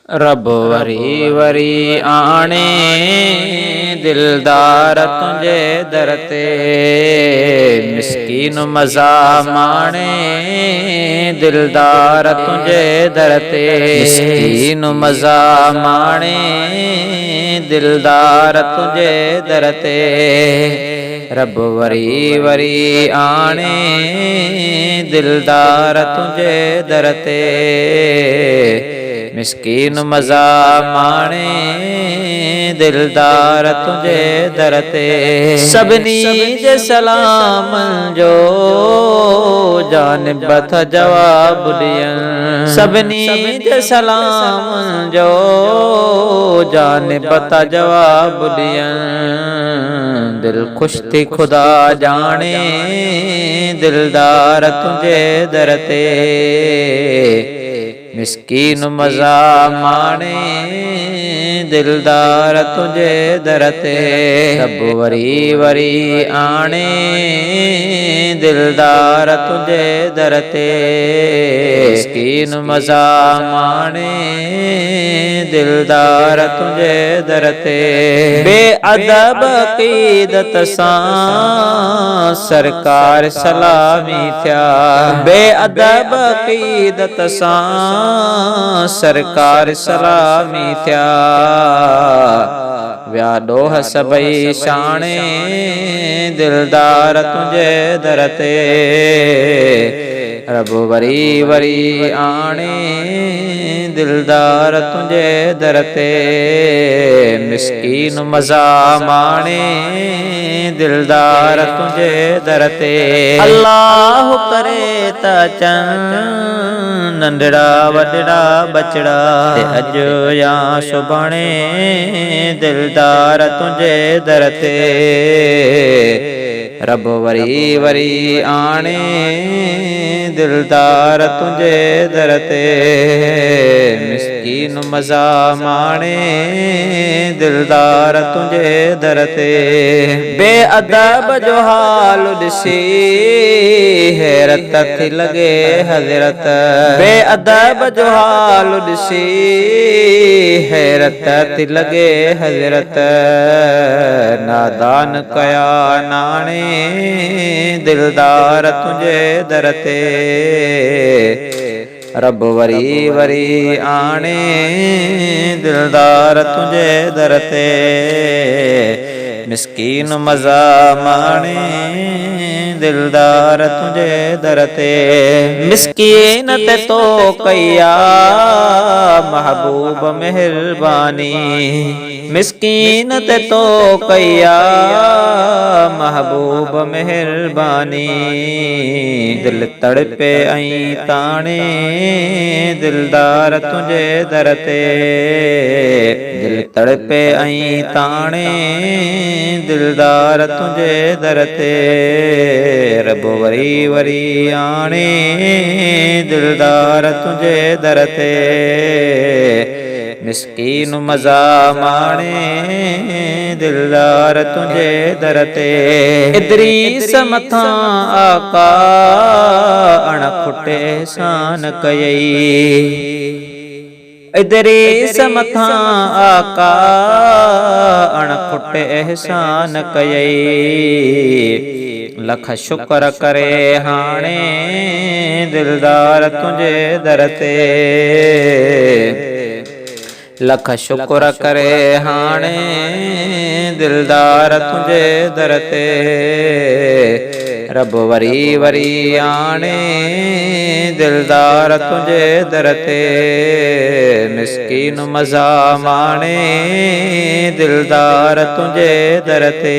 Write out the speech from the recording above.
रब वरी वरी आणे दिलदार तुझे दर ते, मिस्कीन मज़ा माणे दिलदार तुझे दर ते, मिस्कीन मज़ा माणे दिलदार तुझे दर ते। रब वरी वरी आणे दिलदार तुझे दर ते, मिस्कीन मज़ा माणे दिलदार तुझे दर ते। सभिनी जे सलाम जो जानिब था जवाब ॾियनि, सभिनी जे सलाम जो जानिब था जवाब ॾियनि। दिल ख़ुश थी खुदा जाने दिलदार तुझे दर ते, मिस्कीन मज़ा माणे दिलदार तुझे दर ते। रब वरी वरी आणे दिलदार तुझे दर ते, मिस्कीन मज़ा माणे दिलदार तुझे दर ते। बेअदब अक़ीदत सां सरकार सलामी थिया, बेअदब अक़ीदत सां सरकार सलामी थिया। विया ॾोह सभई शाणे दिलदार तुझे दर ते, रब वरी वरी आणे दिलदार तुझे दर ते, मिस्कीन मज़ा माणे दिलदार तुझे दर ते। अल्लाह करे त अचनि नंढड़ा वॾड़ा बचड़ा, अॼु या सुभाणे दिलदार तुझे दर ते। रब वरी वरी आणे दिलदार तुझे दर ते, मिस्कीन मज़ा माणे दिलदार तुझे दर ते। बेअदब जो हाल ॾिसी हैरत थी लॻे हज़रत, बेअदब जो हाल ॾिसी हैरत थी लॻे हज़रत। नादान कया नाणे दिलदार तुझे दर ते, रब वरी वरी आणे दिलदार तुझे दर ते, मिस्कीन मज़ा माणे दिलदार तुझे दर ते। मिस्कीन ते तो कया महबूब मेहरबानी, मिस्कीन ते तो कया महबूब मेहरबानी। दिल तड़पे ऐं ताणे दिलदार तुझे दर ते, दिल तड़पे ऐं ताणे दिलदार तुझे दर ते। रब वरी वरी आणे दिलदार तुझे दर ते, मिस्कीन मज़ा माणे दिलदार तुझे दर ते। इदरीस मथां आका अणखुट एहसान कयई, इदरीस मथां आका अणखुट एहसान कयई। लख शुक्र करे हाणे दिलदार तुझे दर ते, लख शुक्र करे हाणे दिलदार तुझे दर ते। रब वरी वरी आणे दिलदार तुझे दर ते, मिस्कीन मज़ा माणे दिलदार तुझे दर ते।